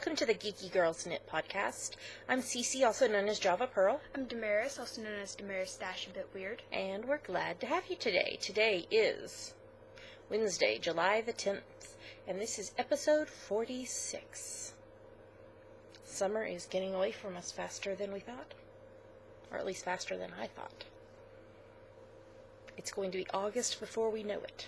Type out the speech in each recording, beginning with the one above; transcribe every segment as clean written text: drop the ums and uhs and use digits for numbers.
welcome to the Geeky Girls Knit podcast. I'm Cece, also known as Java Pearl. I'm Damaris, also known as Damaris Dash, a bit weird. And we're glad to have you today. Today is Wednesday, July the 10th, and this is episode 46. Summer is getting away from us faster than we thought, or at least faster than I thought. It's going to be August before we know it.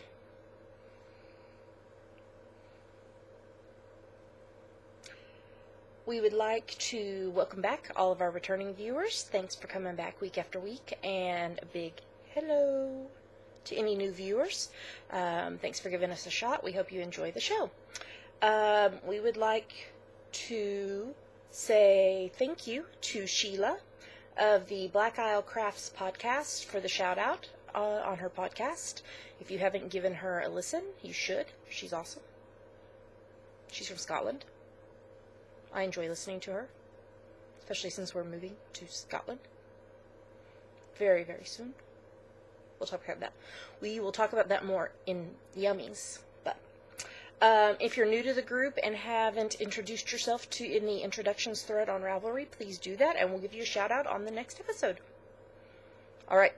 We would like to welcome back all of our returning viewers. Thanks for coming back week after week, and a big hello to any new viewers. Thanks for giving us a shot. We hope you enjoy the show. We would like to say thank you to Sheila of the Black Isle Crafts podcast for the shout out on her podcast. If you haven't given her a listen, you should. She's awesome. She's from Scotland. I enjoy listening to her, especially since we're moving to Scotland very, very soon. We'll talk about that. We will talk about that more in Yummies. But if you're new to the group and haven't introduced yourself in the introductions thread on Ravelry, please do that, and we'll give you a shout out on the next episode. All right.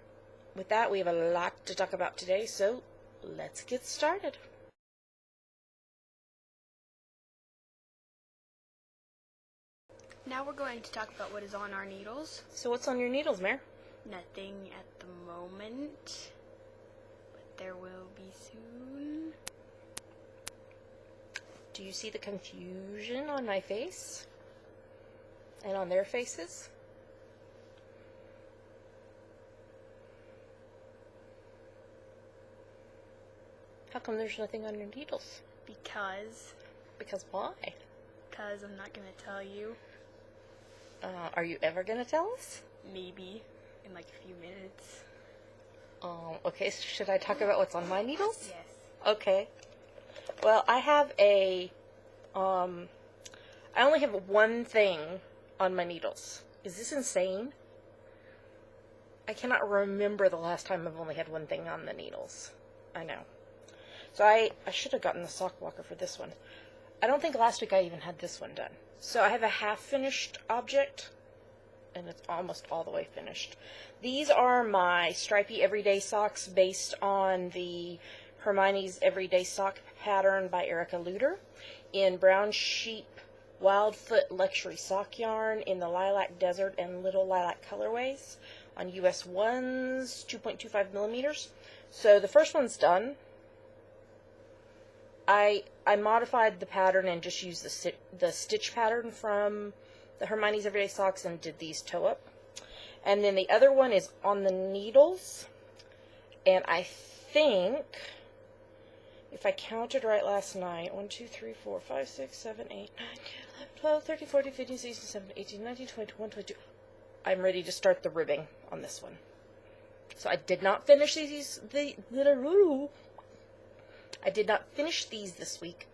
With that, we have a lot to talk about today, so let's get started. Now we're going to talk about what is on our needles. So what's on your needles, Mare? Nothing at the moment, but there will be soon. Do you see the confusion on my face? And on their faces? How come there's nothing on your needles? Because why? Because I'm not going to tell you. Are you ever going to tell us? Maybe in like a few minutes. Okay, so should I talk about what's on my needles? Yes. Okay. Well, I have I only have one thing on my needles. Is this insane? I cannot remember the last time I've only had one thing on the needles. I know. So I should have gotten the sock blocker for this one. I don't think last week I even had this one done. So I have a half-finished object, and it's almost all the way finished. These are my Stripey Everyday Socks based on the Hermione's Everyday Sock pattern by Erica Lueder in Brown Sheep Wildfoote Luxury Sock Yarn in the Lilac Desert and Little Lilac colorways on US 1s, 2.25 millimeters. So the first one's done. I modified the pattern and just used the stitch pattern from the Hermione's Everyday Socks and did these toe up. And then the other one is on the needles. And I think, if I counted right last night, 1, 2, 3, 4, 5, 6, 7, 8, 9, 10, 11, 12, 13, 14, 15, 16, 17, 18, 19, 20, 21, 22. I'm ready to start the ribbing on this one. So I did not finish I did not finish these this week,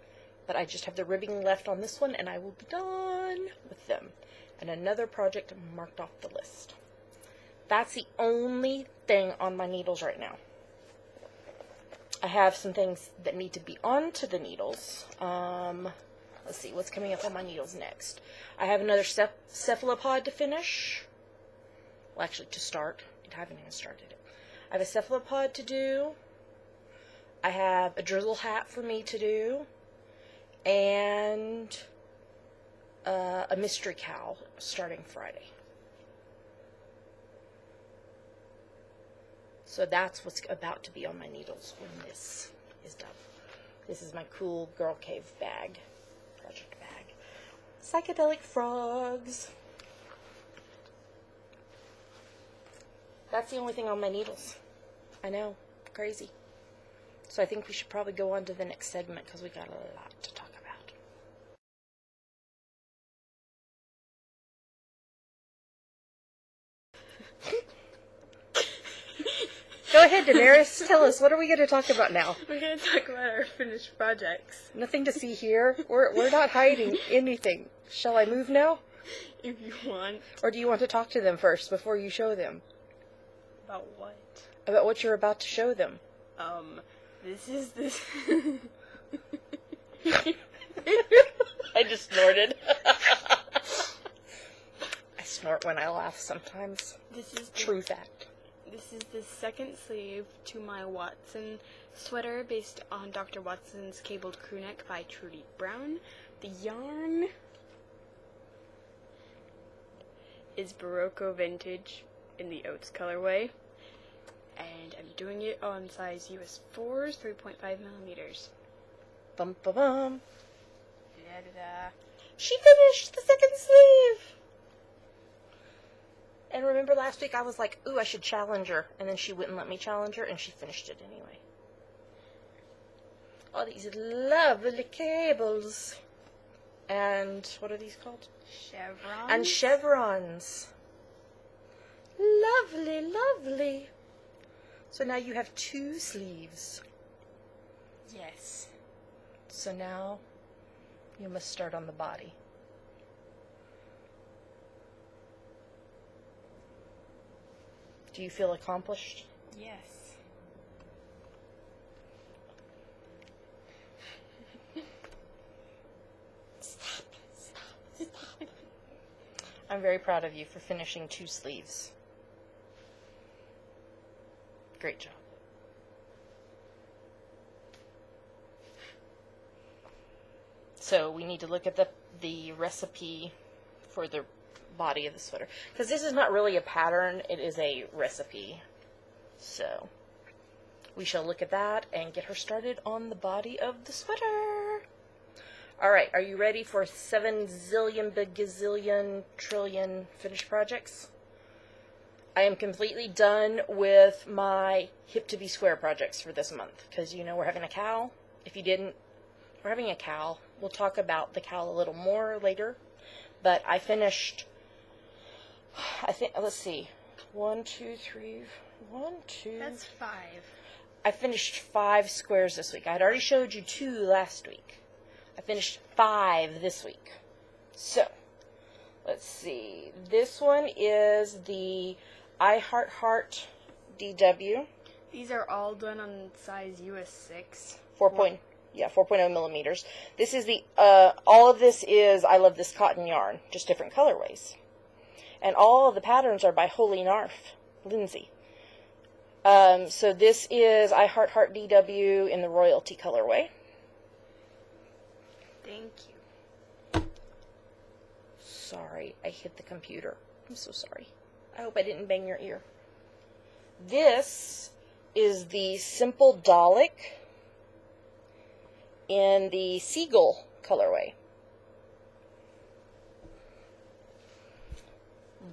but I just have the ribbing left on this one, and I will be done with them. And another project marked off the list. That's the only thing on my needles right now. I have some things that need to be onto the needles. Let's see, what's coming up on my needles next? I have another cephalopod to finish. Well, actually, to start. I haven't even started it. I have a cephalopod to do. I have a drizzle hat for me to do, and a mystery cow starting Friday. So that's what's about to be on my needles when this is done. This is my cool Girl Cave bag, project bag. Psychedelic frogs. That's the only thing on my needles. I know, crazy. So I think we should probably go on to the next segment because we got a lot to talk about. Go ahead, Damaris. Tell us, what are we going to talk about now? We're going to talk about our finished projects. Nothing to see here. We're not hiding anything. Shall I move now? If you want. Or do you want to talk to them first before you show them? About what? About what you're about to show them. This is this. I just snorted. I snort when I laugh sometimes. This is True fact. This is the second sleeve to my Watson sweater based on Dr. Watson's Cabled Crewneck by Trudi Brown. The yarn is Berroco Vintage in the Oats colorway. And I'm doing it on size US 4s, 3.5 millimeters. Bum ba bum. Da-da-da. She finished the second sleeve! And remember last week I was like, ooh, I should challenge her. And then she wouldn't let me challenge her, and she finished it anyway. All these lovely cables. And what are these called? Chevrons. And chevrons. Lovely, lovely. So now you have 2 sleeves. Yes. So now you must start on the body. Do you feel accomplished? Yes. Stop. I'm very proud of you for finishing 2 sleeves. Great job. So we need to look at the recipe for the body of the sweater. Because this is not really a pattern, it is a recipe. So we shall look at that and get her started on the body of the sweater. Alright, are you ready for 7 zillion, bagazillion, trillion finished projects? I am completely done with my hip to be square projects for this month. Because, you know, we're having a cowl. If you didn't, we're having a cowl. We'll talk about the cowl a little more later. But I finished, I think, let's see. 1, 2, 3, 1, 2. That's 5. I finished 5 squares this week. I had already showed you 2 last week. I finished 5 this week. So, let's see. This one is the I Heart Heart DW. These are all done on size US 6. 4.0 millimeters. This is the, all of this is I Love This Cotton yarn, just different colorways. And all of the patterns are by Holy Narf, Lindsay. So this is I Heart Heart DW in the Royalty colorway. Thank you. Sorry, I hit the computer. I'm so sorry. I hope I didn't bang your ear. This is the Simple Dalek in the Seagull colorway.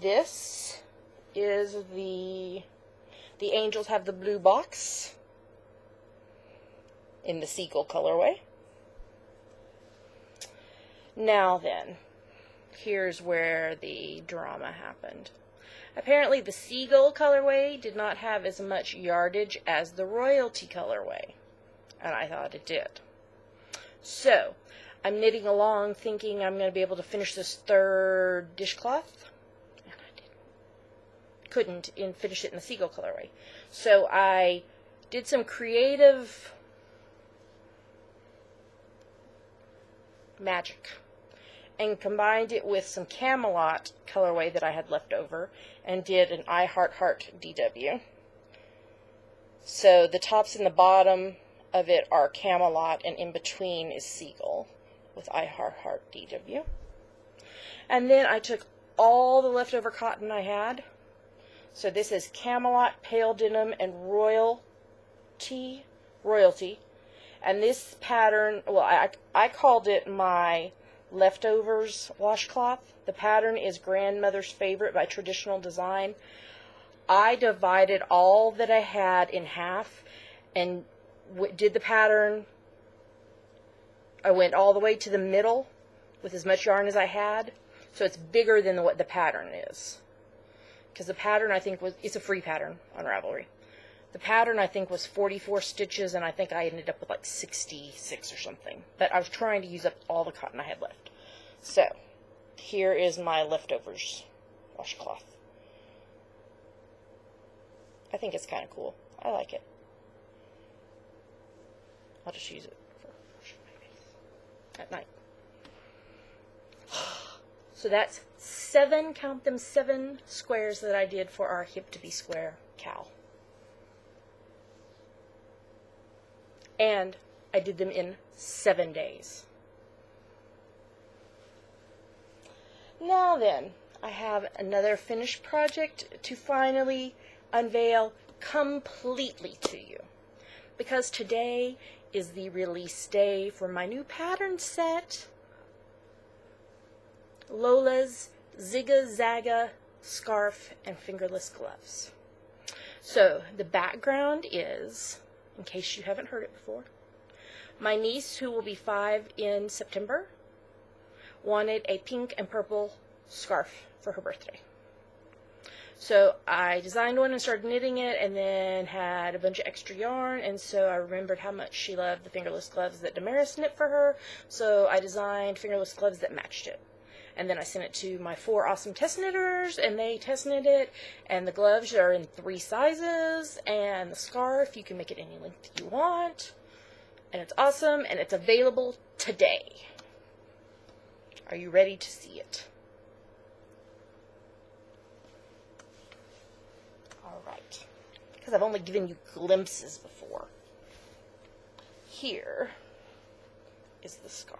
This is the Angels Have the Blue Box in the Seagull colorway. Now then, here's where the drama happened. Apparently the Seagull colorway did not have as much yardage as the Royalty colorway, and I thought it did. So, I'm knitting along thinking I'm going to be able to finish this 3rd dishcloth, and I couldn't finish it in the Seagull colorway. So I did some creative magic and combined it with some Camelot colorway that I had left over and did an I Heart Heart DW. So the tops and the bottom of it are Camelot, and in between is Seagull with I Heart Heart DW. And then I took all the leftover cotton I had. So this is Camelot, Pale Denim, and Royalty. And this pattern, well, I called it my Leftovers washcloth. The pattern is Grandmother's Favorite by Traditional Design. I divided all that I had in half and did the pattern. I went all the way to the middle with as much yarn as I had, so it's bigger than what the pattern is. Because the pattern, I think, it's a free pattern on Ravelry. The pattern, I think, was 44 stitches, and I think I ended up with like 66 or something. But I was trying to use up all the cotton I had left. So, here is my Leftovers washcloth. I think it's kind of cool. I like it. I'll just use it for washing my face at night. So that's 7, count them, 7 squares that I did for our hip to be square cowl. And I did them in 7 days. Now then, I have another finished project to finally unveil completely to you. Because today is the release day for my new pattern set. Lola's Ziga Zaga scarf and fingerless gloves. So the background is, in case you haven't heard it before, my niece, who will be 5 in September, wanted a pink and purple scarf for her birthday. So I designed one and started knitting it, and then had a bunch of extra yarn, and so I remembered how much she loved the fingerless gloves that Damaris knit for her, so I designed fingerless gloves that matched it. And then I sent it to my 4 awesome test knitters, and they test knit it, and the gloves are in 3 sizes, and the scarf, you can make it any length you want, and it's awesome, and it's available today. Are you ready to see it? Alright, because I've only given you glimpses before. Here is the scarf.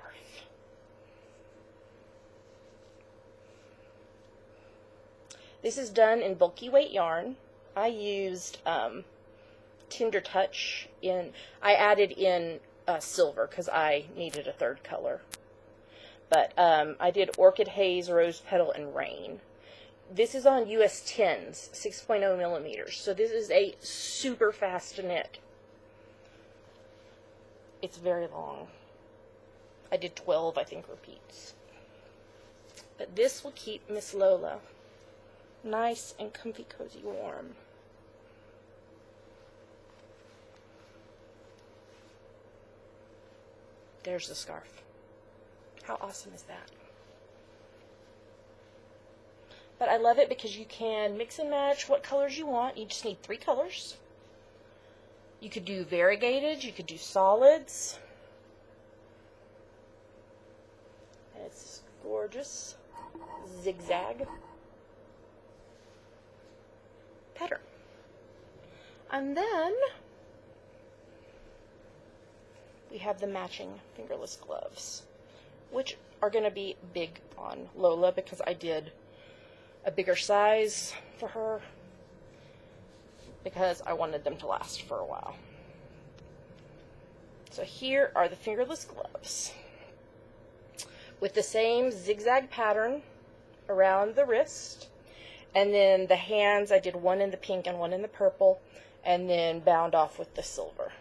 This is done in bulky weight yarn. I used Tender Touch I added in silver because I needed a 3rd color. But I did Orchid Haze, Rose Petal, and Rain. This is on US 10s, 6.0 millimeters. So this is a super fast knit. It's very long. I did 12, I think, repeats. But this will keep Miss Lola nice and comfy, cozy, warm. There's the scarf. How awesome is that? But I love it because you can mix and match what colors you want. You just need 3 colors. You could do variegated, you could do solids. And it's gorgeous. Zigzag pattern. And then we have the matching fingerless gloves, which are going to be big on Lola because I did a bigger size for her because I wanted them to last for a while. So here are the fingerless gloves with the same zigzag pattern around the wrist. And then the hands, I did one in the pink and one in the purple, and then bound off with the silver.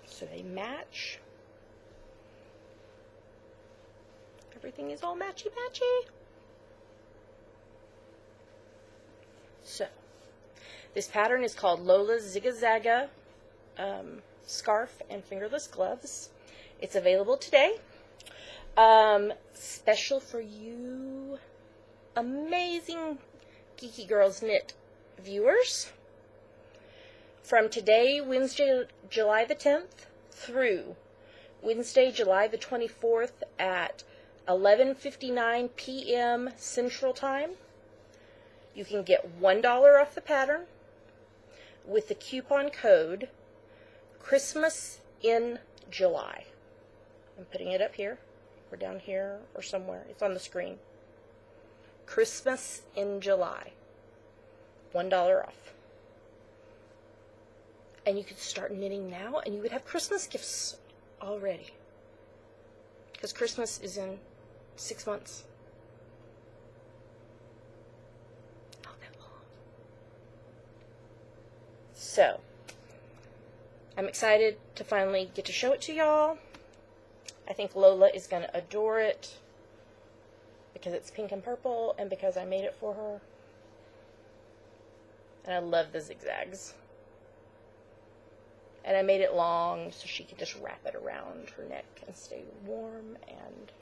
So they match. Everything is all matchy-matchy. So, this pattern is called Lola's Ziga Zaga scarf and fingerless gloves. It's available today. Special for you amazing Geeky Girls Knit viewers. From today, Wednesday, July the 10th, through Wednesday, July the 24th at 11:59 p.m. Central Time, you can get $1 off the pattern with the coupon code Christmas in July. I'm putting it up here, or down here, or somewhere. It's on the screen. Christmas in July. $1 off. And you could start knitting now, and you would have Christmas gifts already. Because Christmas is in 6 months. Not that long. So, I'm excited to finally get to show it to y'all. I think Lola is going to adore it because it's pink and purple and because I made it for her. And I love the zigzags. And I made it long so she can just wrap it around her neck and stay warm and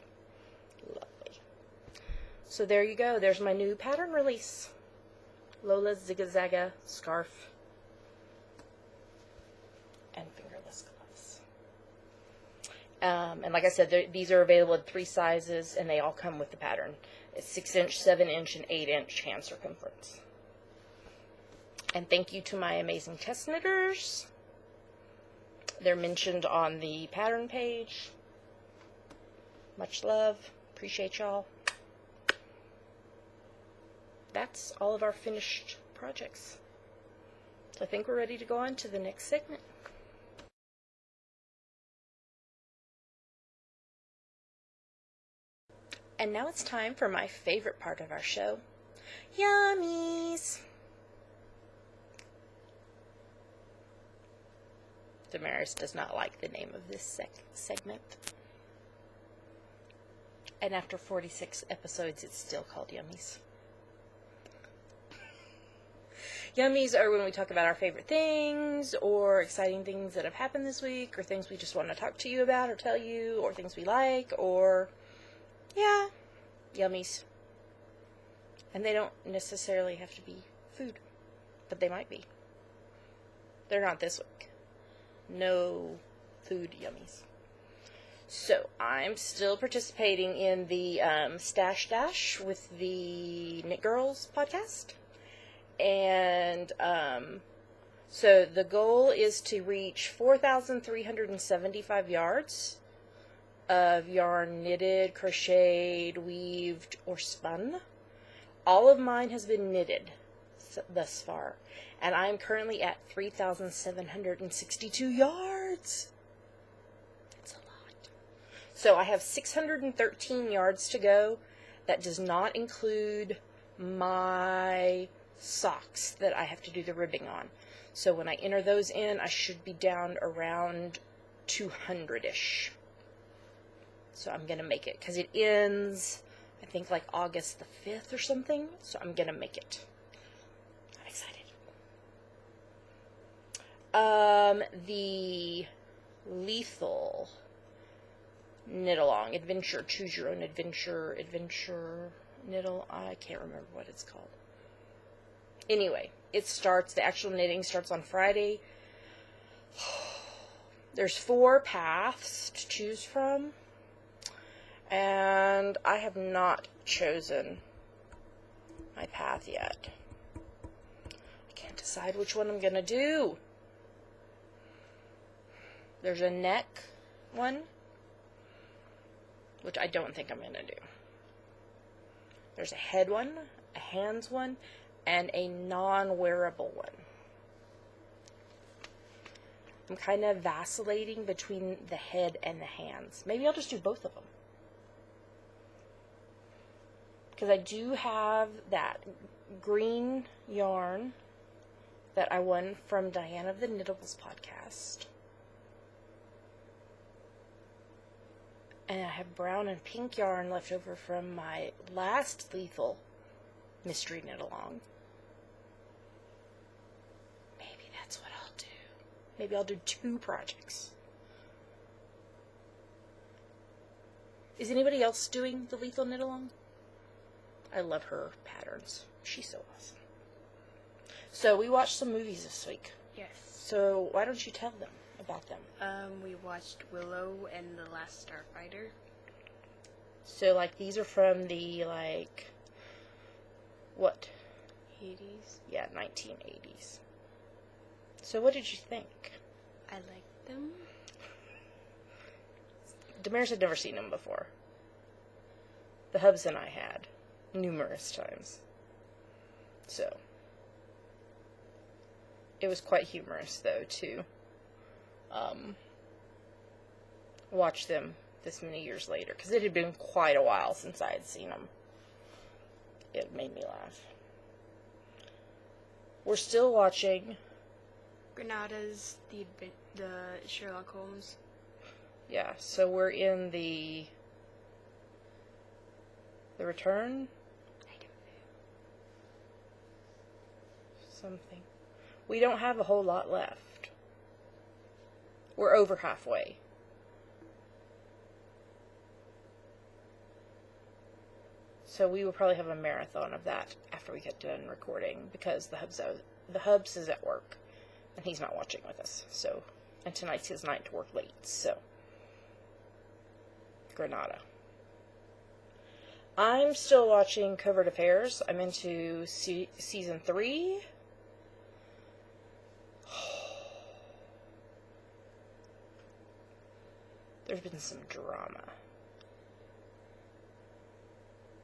lovely. So there you go. There's my new pattern release. Lola's Ziga Zaga scarf and fingerless gloves. And like I said, these are available in 3 sizes, and they all come with the pattern. It's 6-inch, 7-inch, and 8-inch hand circumference. And thank you to my amazing chest knitters. They're mentioned on the pattern page. Much love. Appreciate y'all. That's all of our finished projects. So I think we're ready to go on to the next segment. And now it's time for my favorite part of our show. Yummies! Damaris does not like the name of this segment. And after 46 episodes, it's still called Yummies. Yummies are when we talk about our favorite things, or exciting things that have happened this week, or things we just want to talk to you about or tell you, or things we like, or, yeah, yummies. And they don't necessarily have to be food, but they might be. They're not this week. No food yummies. So, I'm still participating in the Stash Dash with the Knit Girls podcast. And, so the goal is to reach 4,375 yards of yarn knitted, crocheted, weaved, or spun. All of mine has been knitted thus far. And I am currently at 3,762 yards. That's a lot. So I have 613 yards to go. That does not include my socks that I have to do the ribbing on. So when I enter those in, I should be down around 200-ish. So I'm going to make it. Because it ends, I think, like August the 5th or something. So I'm going to make it. I'm excited. The Lethal Knit-Along Adventure, Choose Your Own Adventure, I can't remember what it's called. Anyway, the actual knitting starts on Friday. There's 4 paths to choose from, and I have not chosen my path yet. I can't decide which one I'm going to do. There's a neck one, which I don't think I'm going to do. There's a head one, a hands one, and a non-wearable one. I'm kind of vacillating between the head and the hands. Maybe I'll just do both of them. Because I do have that green yarn that I won from Diane of the Knittables podcast. And I have brown and pink yarn left over from my last Lethal mystery knit-along. Maybe that's what I'll do. Maybe I'll do 2 projects. Is anybody else doing the Lethal knit-along? I love her patterns. She's so awesome. So, we watched some movies this week. Yes. So, why don't you tell them about them? We watched Willow and The Last Starfighter. So, like, these are from the, like, what? 80s. Yeah, 1980s. So, what did you think? I liked them. Damaris had never seen them before. The hubs and I had. Numerous times. So, it was quite humorous, though, to watch them this many years later, because it had been quite a while since I had seen them. It made me laugh. We're still watching Granada's the Sherlock Holmes. Yeah, so we're in the Return? I don't know. Something. We don't have a whole lot left. We're over halfway. So we will probably have a marathon of that after we get done recording, because the Hubs is at work, and he's not watching with us. So, and tonight's his night to work late. So, Granada. I'm still watching Covert Affairs. I'm into season 3. There's been some drama.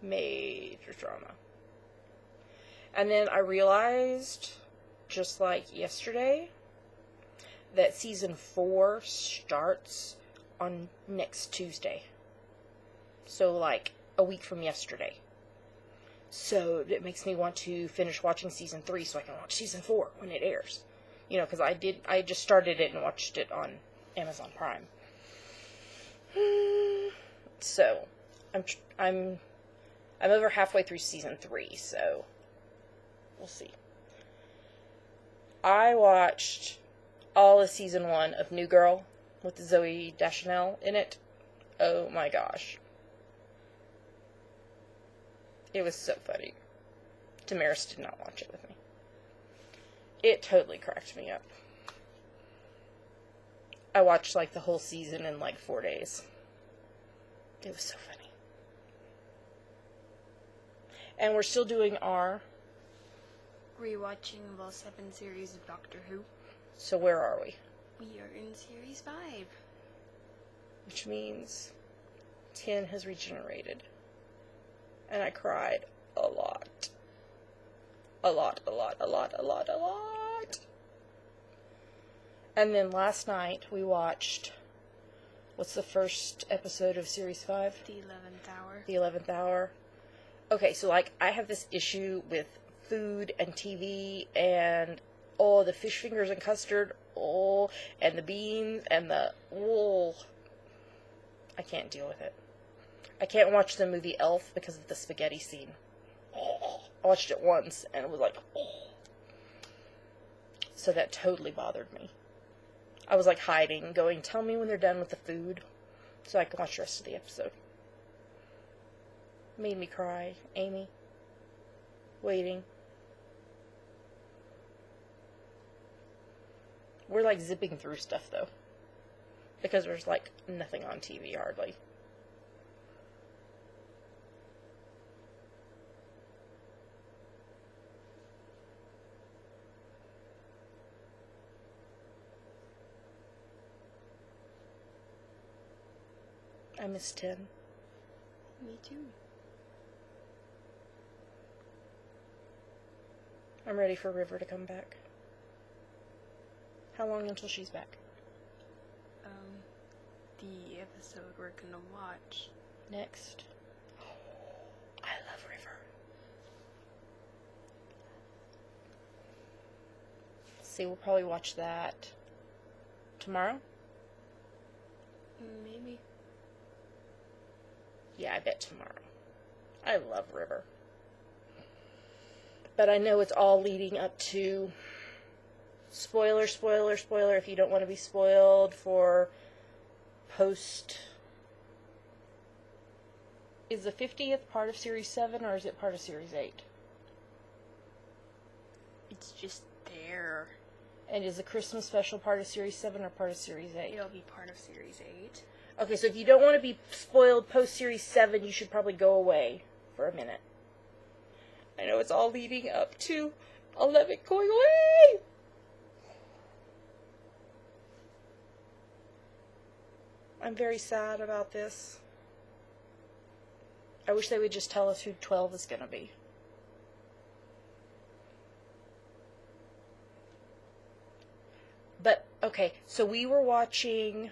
Major drama. And then I realized, just like yesterday, that season 4 starts on next Tuesday. So, like, a week from yesterday. So, it makes me want to finish watching season 3 so I can watch season 4 when it airs. You know, because I just started it and watched it on Amazon Prime. So, I'm over halfway through season 3, so we'll see. I watched all of season 1 of New Girl with Zooey Deschanel in it. Oh my gosh. It was so funny. Damaris did not watch it with me. It totally cracked me up. I watched, like, the whole season in, like, 4 days. It was so funny. And we're still doing our rewatching of all 7 series of Doctor Who. So where are we? We are in series 5. Which means 10 has regenerated. And I cried a lot. A lot. And then last night we watched, what's the first episode of series 5? The 11th Hour. The 11th Hour. Okay, so, like, I have this issue with food and TV and, the fish fingers and custard, and the beans and the, I can't deal with it. I can't watch the movie Elf because of the spaghetti scene. I watched it once and it was like, So that totally bothered me. I was, like, hiding, going, tell me when they're done with the food so I can watch the rest of the episode. Made me cry. Amy. Waiting. We're, like, zipping through stuff, though. Because there's, like, nothing on TV, hardly. I miss 10. Me too. I'm ready for River to come back. How long until she's back? The episode we're gonna watch next. I love River. See, we'll probably watch that tomorrow. Maybe. Yeah, I bet tomorrow. I love River. But I know it's all leading up to spoiler, if you don't want to be spoiled for post. Is the 50th part of Series 7 or is it part of Series 8? It's just there. And is the Christmas special part of Series 7 or part of Series 8? It'll be part of Series 8. Okay, so if you don't want to be spoiled post-Series 7, you should probably go away for a minute. I know it's all leading up to 11 going away! I'm very sad about this. I wish they would just tell us who 12 is going to be. But, okay, so we were watching...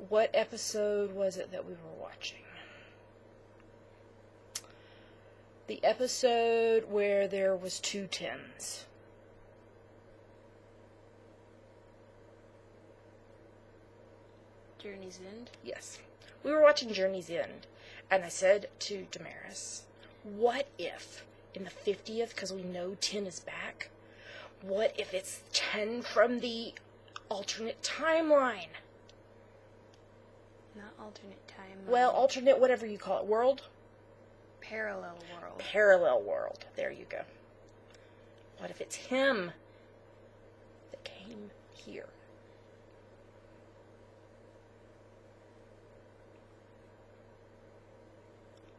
What episode was it that we were watching? The episode where there was 2 10s. Journey's End? Yes. We were watching Journey's End, and I said to Damaris, what if, in the 50th, because we know 10 is back, what if it's 10 from the alternate timeline? Not alternate timeline. Well, alternate, whatever you call it. World? Parallel world. Parallel world. There you go. What if it's him that came here?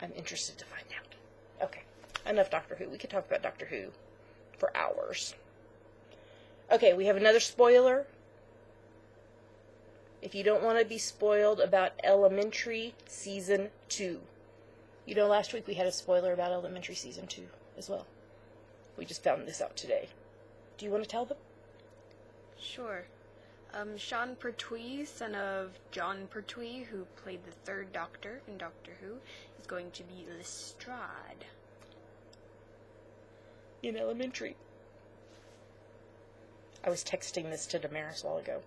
I'm interested to find out. Okay, enough Doctor Who. We could talk about Doctor Who for hours. Okay, we have another spoiler. If you don't want to be spoiled about Elementary Season 2. You know, last week we had a spoiler about Elementary Season 2 as well. We just found this out today. Do you want to tell them? Sure. Sean Pertwee, son of John Pertwee, who played the third Doctor in Doctor Who, is going to be Lestrade. In Elementary. I was texting this to Damaris a while ago,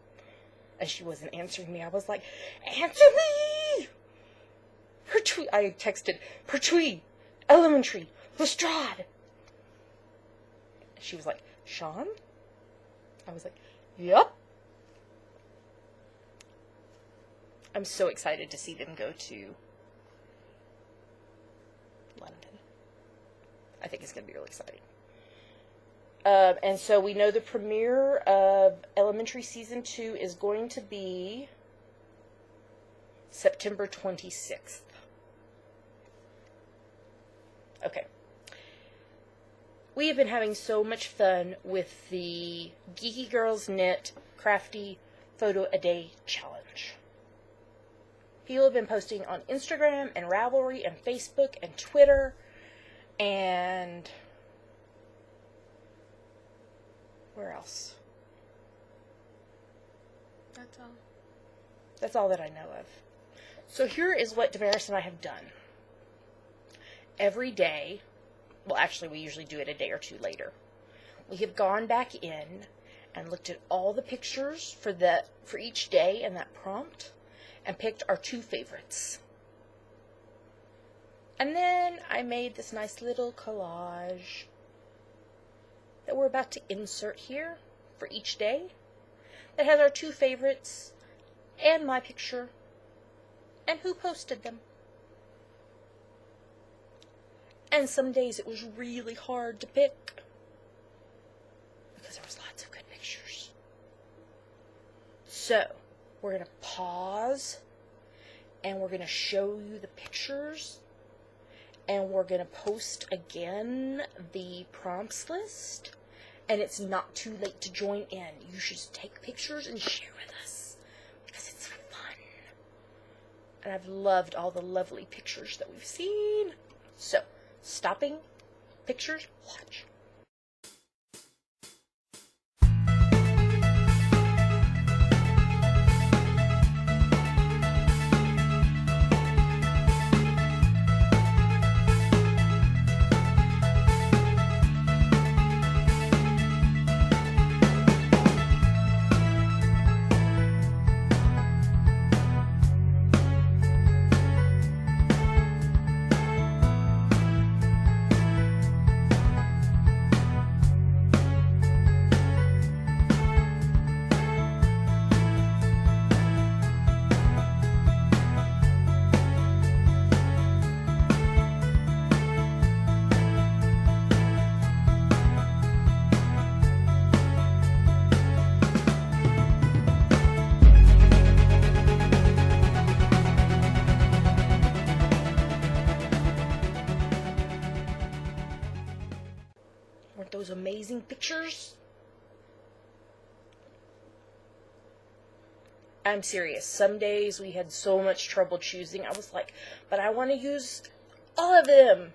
and she wasn't answering me. I was like, answer me! Pertwee. I texted, Pertwee, Elementary, Lestrade. She was like, Sean? I was like, yep. I'm so excited to see them go to London. I think it's going to be really exciting. And so we know the premiere of Elementary Season 2 is going to be September 26th. Okay. We have been having so much fun with the Geeky Girls Knit Crafty Photo a Day Challenge. People have been posting on Instagram and Ravelry and Facebook and Twitter and where else? That's all. That's all that I know of. So here is what Damaris and I have done. Every day, well actually we usually do it a day or two later, we have gone back in and looked at all the pictures for each day and that prompt and picked our 2 favorites. And then I made this nice little collage that we're about to insert here for each day that has our 2 favorites and my picture and who posted them. And some days it was really hard to pick because there was lots of good pictures. So we're going to pause and we're going to show you the pictures and we're going to post again the prompts list, and it's not too late to join in. You should just take pictures and share with us because it's fun. And I've loved all the lovely pictures that we've seen. So, stopping, pictures, watch. Those amazing pictures. I'm serious. Some days we had so much trouble choosing. I was like, but I want to use all of them.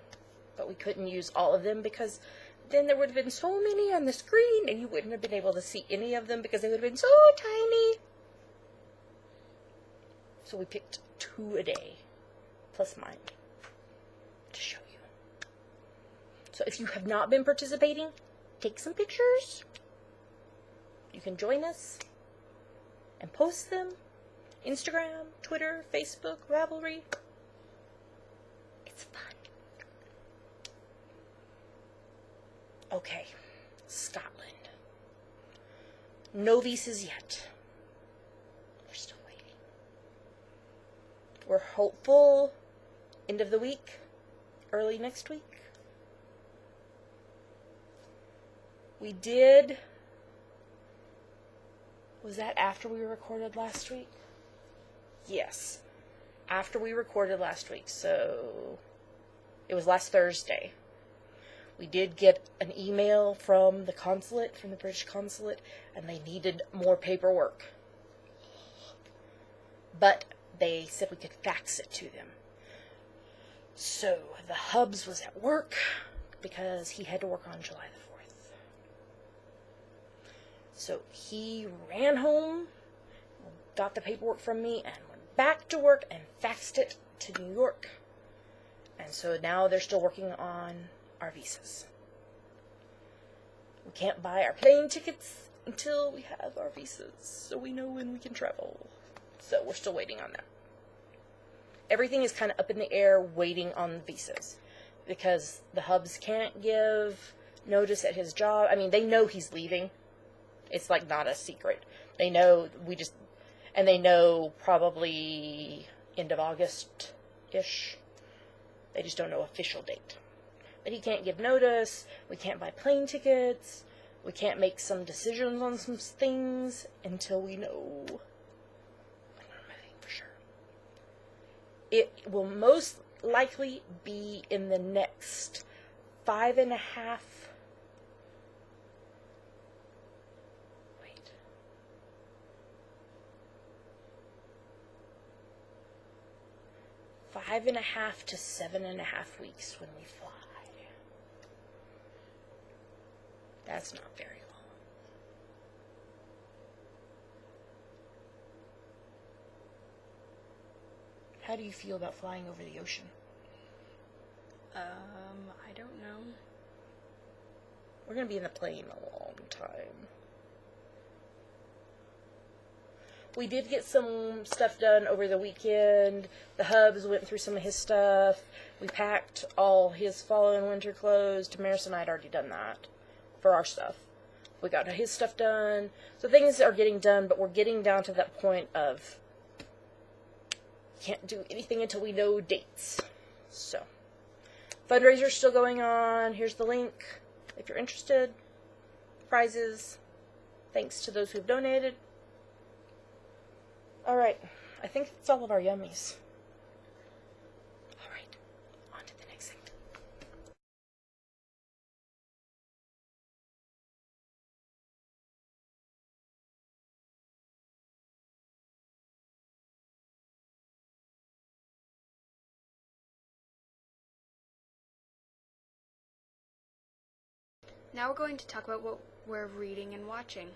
But we couldn't use all of them because then there would have been so many on the screen and you wouldn't have been able to see any of them because they would have been so tiny. So we picked 2 a day, plus mine, to show you. So if you have not been participating, take some pictures. You can join us and post them. Instagram, Twitter, Facebook, Ravelry. It's fun. Okay, Scotland. No visas yet. We're still waiting. We're hopeful end of the week, early next week. We did, was that after we recorded last week? Yes, after we recorded last week. So It was last Thursday. We did get an email from the consulate, from the British consulate, and they needed more paperwork. But they said we could fax it to them. So the Hubs was at work because he had to work on July the 4th. So he ran home, got the paperwork from me, and went back to work and faxed it to New York. And so now they're still working on our visas. We can't buy our plane tickets until we have our visas, so we know when we can travel. So we're still waiting on that. Everything is kind of up in the air waiting on the visas, because the Hubs can't give notice at his job. I mean, they know he's leaving. It's like not a secret. They know and they know probably end of August-ish. They just don't know official date. But he can't give notice. We can't buy plane tickets. We can't make some decisions on some things until we know. It will most likely be in the next 5.5 to 7.5 weeks when we fly. That's not very long. How do you feel about flying over the ocean? I don't know. We're going to be in the plane a long time. We did get some stuff done over the weekend. The Hubs went through some of his stuff. We packed all his fall and winter clothes. Damaris and I had already done that for our stuff. We got his stuff done. So things are getting done, but we're getting down to that point of can't do anything until we know dates. So, fundraiser's still going on. Here's the link if you're interested. Prizes. Thanks to those who've donated. Alright, I think that's all of our yummies. Alright, on to the next thing. Now we're going to talk about what we're reading and watching.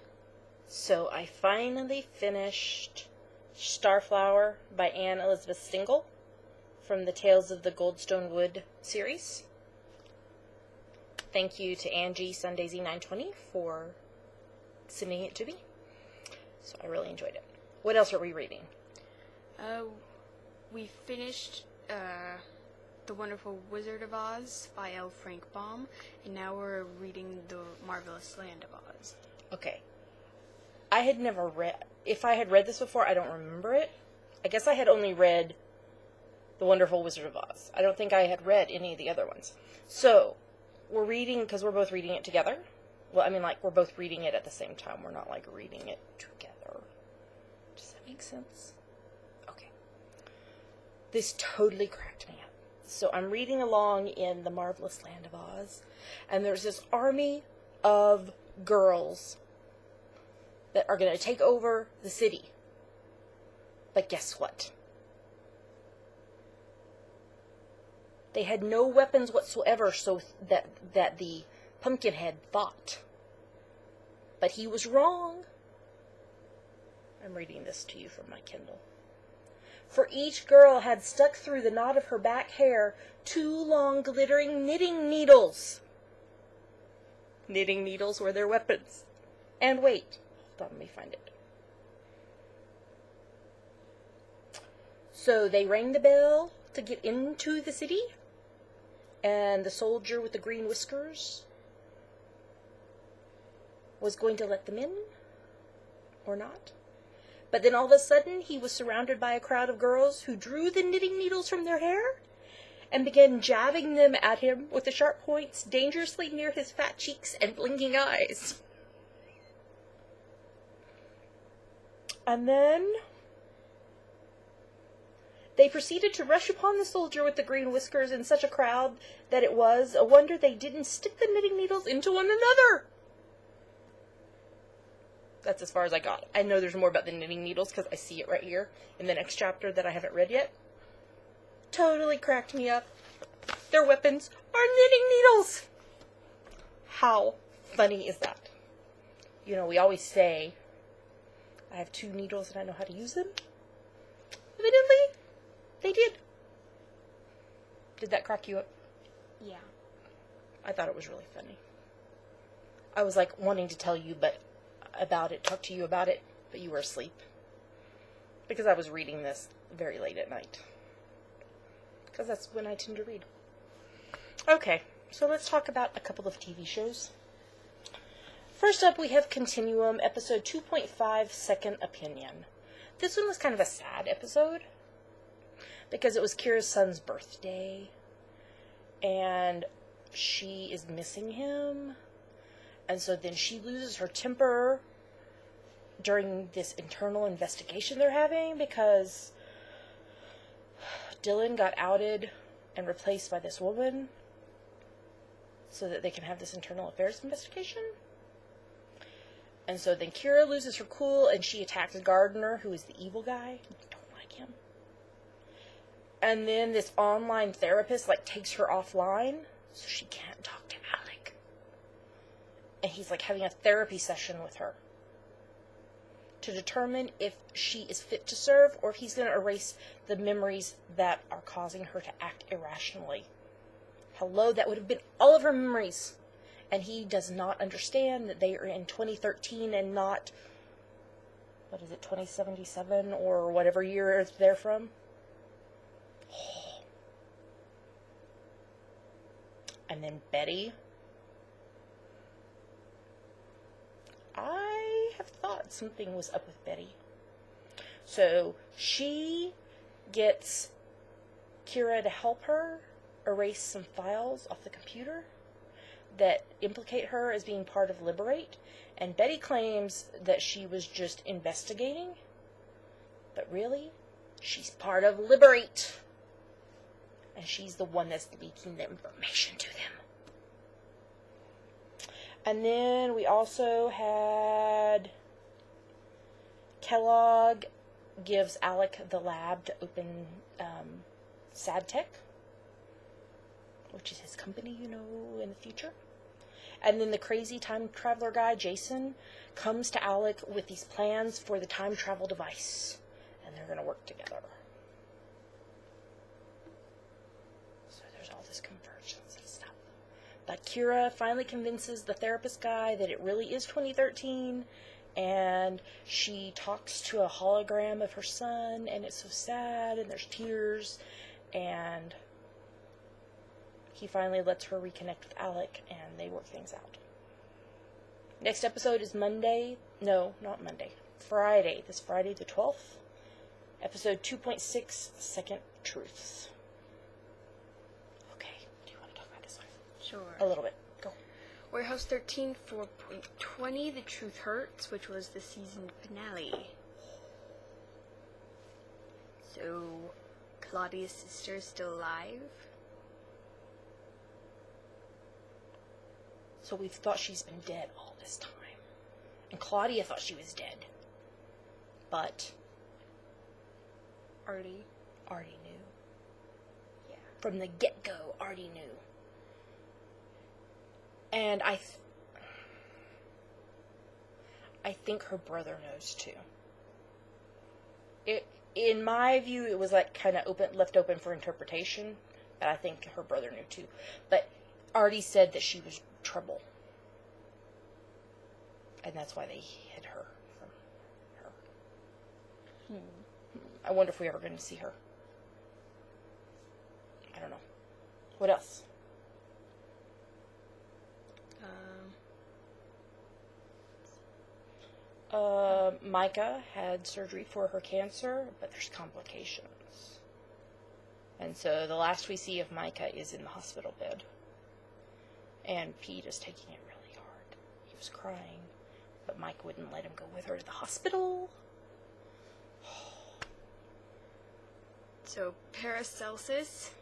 So I finally finished Starflower by Anne Elizabeth Stengel from the Tales of the Goldstone Wood series. Thank you to Angie Sundaisy920 for sending it to me. So I really enjoyed it. What else are we reading? We finished The Wonderful Wizard of Oz by L. Frank Baum, and now we're reading The Marvelous Land of Oz. Okay. I had never read... If I had read this before, I don't remember it. I guess I had only read The Wonderful Wizard of Oz. I don't think I had read any of the other ones. So, we're reading, because we're both reading it together. Well, I mean, like, we're both reading it at the same time. We're not, like, reading it together. Does that make sense? Okay. This totally cracked me up. So, I'm reading along in The Marvelous Land of Oz, and there's this army of girls that are going to take over the city. But guess what? They had no weapons whatsoever, so that the Pumpkinhead thought. But he was wrong. I'm reading this to you from my Kindle. For each girl had stuck through the knot of her back hair 2 long glittering knitting needles. Knitting needles were their weapons. And wait. Hold on, let me find it. So they rang the bell to get into the city, and the soldier with the green whiskers was going to let them in, or not. But then all of a sudden, he was surrounded by a crowd of girls who drew the knitting needles from their hair and began jabbing them at him with the sharp points dangerously near his fat cheeks and blinking eyes. And then They proceeded to rush upon the soldier with the green whiskers in such a crowd that it was a wonder they didn't stick the knitting needles into one another. That's as far as I got. I know there's more about the knitting needles because I see it right here in the next chapter that I haven't read yet. Totally cracked me up. Their weapons are knitting needles. How funny is that? You know, we always say, I have 2 needles and I know how to use them. Evidently, they did. Did that crack you up? Yeah. I thought it was really funny. I was like wanting to tell you talk to you about it, but you were asleep. Because I was reading this very late at night. Because that's when I tend to read. Okay, so let's talk about a couple of TV shows. First up, we have Continuum, episode 2.5, Second Opinion. This one was kind of a sad episode. Because it was Kira's son's birthday. And she is missing him. And so then she loses her temper during this internal investigation they're having because Dylan got outed and replaced by this woman so that they can have this internal affairs investigation. And so then Kira loses her cool and she attacks Gardner, who is the evil guy. I don't like him. And then this online therapist takes her offline so she can't talk to Alec. And he's having a therapy session with her to determine if she is fit to serve or if he's going to erase the memories that are causing her to act irrationally. Hello, that would have been all of her memories. And he does not understand that they are in 2013 and not, 2077 or whatever year they're from. And then Betty. I have thought something was up with Betty. So she gets Kira to help her erase some files off the computer that implicate her as being part of Liberate. And Betty claims that she was just investigating. But really, she's part of Liberate. And she's the one that's leaking the information to them. And then we also had Kellogg gives Alec the lab to open SadTech, which is his company, in the future. And then the crazy time traveler guy, Jason, comes to Alec with these plans for the time travel device. And they're going to work together. So there's all this convergence and stuff. But Kira finally convinces the therapist guy that it really is 2013. And she talks to a hologram of her son. And it's so sad. And there's tears. And he finally lets her reconnect with Alec. And they work things out. Next episode is Monday. No, not Monday. Friday. This Friday the 12th. Episode 2.6, Second Truths. Okay. Do you want to talk about this one? Sure. A little bit. Go. Warehouse 13, 4.20, The Truth Hurts, which was the season finale. So, Claudia's sister is still alive? So we've thought she's been dead all this time. And Claudia thought she was dead. But Artie knew. Yeah. From the get-go, Artie knew. And I think her brother knows too. In my view, it was kind of left open for interpretation. But I think her brother knew too. But Artie said that she was trouble. And that's why they hid her from her. I wonder if we're ever going to see her. I don't know. What else? Micah had surgery for her cancer, but there's complications. And so the last we see of Micah is in the hospital bed. And Pete is taking it really hard. He was crying, but Mike wouldn't let him go with her to the hospital. So, Paracelsus.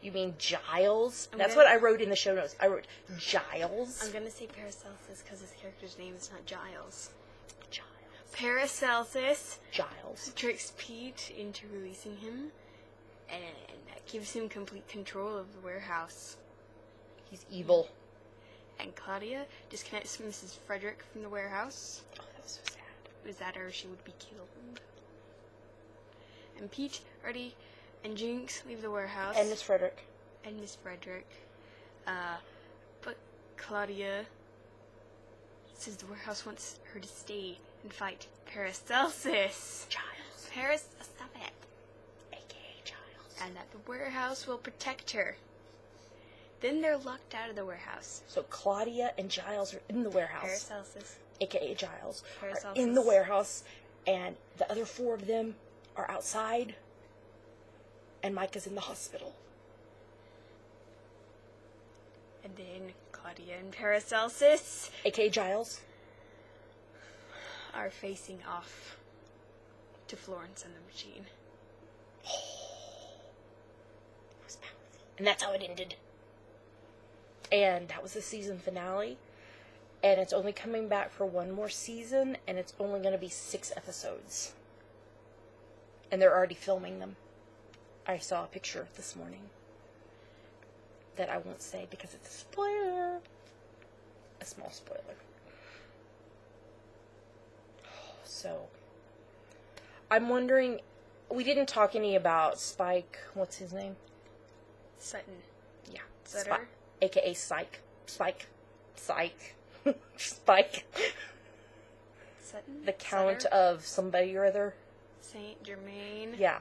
You mean Giles? That's gonna- what I wrote in the show notes. I wrote Giles. I'm gonna say Paracelsus because his character's name is not Giles. Giles. Paracelsus Giles. tricks Pete into releasing him, and that gives him complete control of the warehouse. He's evil. And Claudia disconnects Mrs. Frederick from the warehouse. Oh, that was so sad. Without her, she would be killed. And Pete, Artie, and Jinx leave the warehouse. And Miss Frederick. And Miss Frederick. But Claudia says the warehouse wants her to stay and fight Paracelsus. Giles. Stop it. A.K.A. Giles. And that the warehouse will protect her. Then they're locked out of the warehouse. So Claudia and Giles are in the warehouse. Paracelsus. A.K.A. Giles. Paracelsus. Are in the warehouse. And the other 4 of them are outside. And Micah's in the hospital. And then Claudia and Paracelsus A.K.A. Giles. are facing off to Florence and the Machine. It was powerful. And that's how it ended. And that was the season finale. And it's only coming back for 1 more season. And it's only going to be 6 episodes. And they're already filming them. I saw a picture this morning. That I won't say because it's a spoiler. A small spoiler. So, I'm wondering, we didn't talk any about Spike, what's his name? Sutton. Yeah. Sutter? Spike, a.k.a. Spike. Spike. Sutton? The Count Sutter? of somebody or other. Saint Germain. Yeah.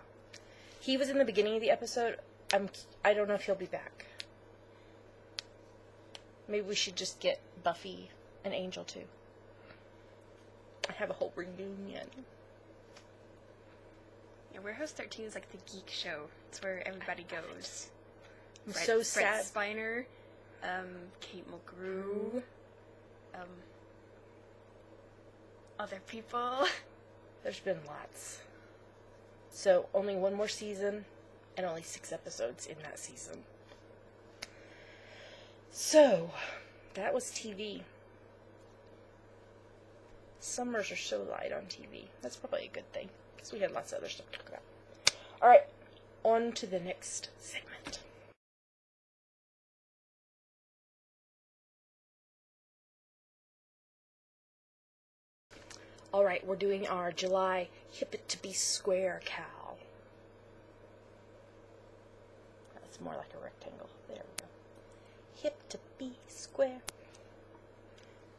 He was in the beginning of the episode. I don't know if he'll be back. Maybe we should just get Buffy and Angel too. I have a whole reunion. Yeah, Warehouse 13 is like the geek show. It's where everybody goes. I'm so sad. Fred Spiner, Kate Mulgrew, other people. There's been lots. So, only 1 more season, and only 6 episodes in that season. So, that was TV. Summers are so light on TV. That's probably a good thing, because we had lots of other stuff to talk about. Alright, on to the next segment. Alright, we're doing our July Hip It to Be Square cow. That's more like a rectangle. There we go. Hip to be square.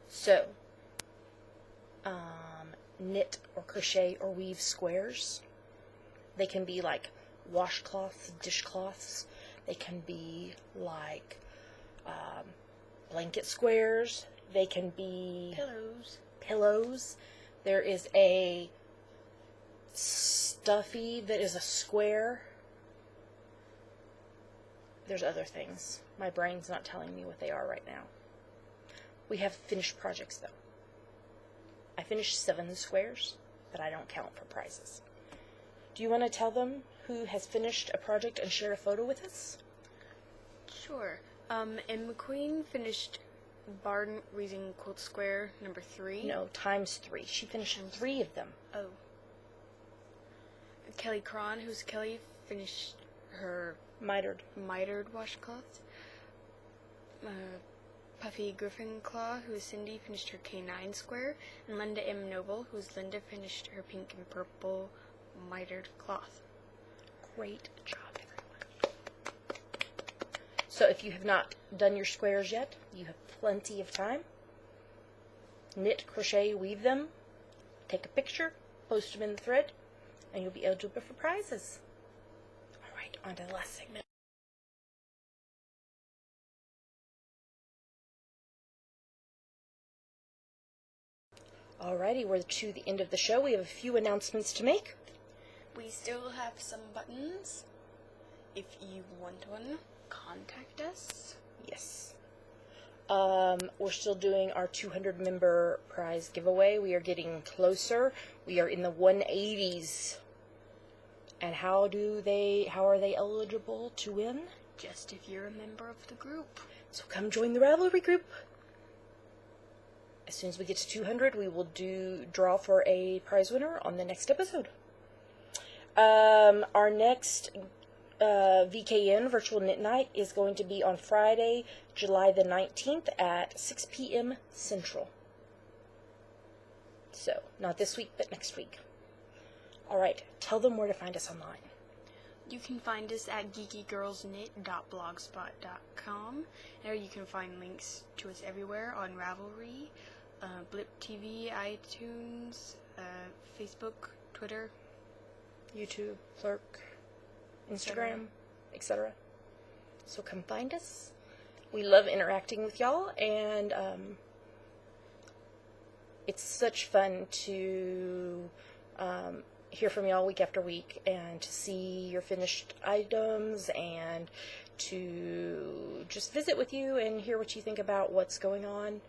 So, knit or crochet or weave squares. They can be like washcloths, dishcloths. They can be like blanket squares. They can be pillows. There is a stuffy that is a square. There's other things. My brain's not telling me what they are right now. We have finished projects, though. I finished 7 squares, but I don't count for prizes. Do you want to tell them who has finished a project and share a photo with us? Sure. Em McQueen finished Barn Raising Quilt Square number 3. No, times 3. She finished 3 of them. Oh. Kelly Cron, who's Kelly, finished her Mitered washcloth. Puffy Griffinclaw, who is Cindy, finished her K9 square. And Linda M. Noble, who's Linda, finished her pink and purple mitered cloth. Great job, everyone. So if you have not done your squares yet, you have plenty of time. Knit, crochet, weave them. Take a picture, post them in the thread, and you'll be eligible for prizes. Alright, on to the last segment. Alrighty, we're to the end of the show. We have a few announcements to make. We still have some buttons. If you want one, contact us. Yes. We're still doing our 200 member prize giveaway. We are getting closer. We are in the 180s. And how are they eligible to win? Just if you're a member of the group. So come join the Ravelry group. As soon as we get to 200, we will draw for a prize winner on the next episode. Our next VKN, Virtual Knit Night, is going to be on Friday, July the 19th at 6 p.m. Central. So, not this week, but next week. Alright, tell them where to find us online. You can find us at geekygirlsknit.blogspot.com. There you can find links to us everywhere on Ravelry, Blip TV, iTunes, Facebook, Twitter, YouTube, Plurk, Instagram, etc. So come find us. We love interacting with y'all, and it's such fun to hear from y'all week after week, and to see your finished items, and to just visit with you and hear what you think about what's going on,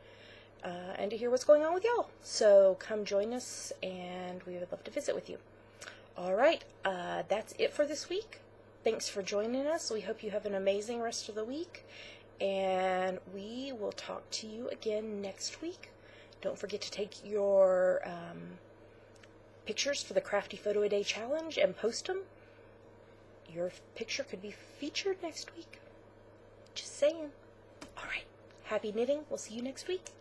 and to hear what's going on with y'all. So come join us, and we would love to visit with you. Alright, that's it for this week. Thanks for joining us. We hope you have an amazing rest of the week, and we will talk to you again next week. Don't forget to take your pictures for the Crafty Photo a Day Challenge and post them. Your picture could be featured next week. Just saying. Alright, happy knitting. We'll see you next week.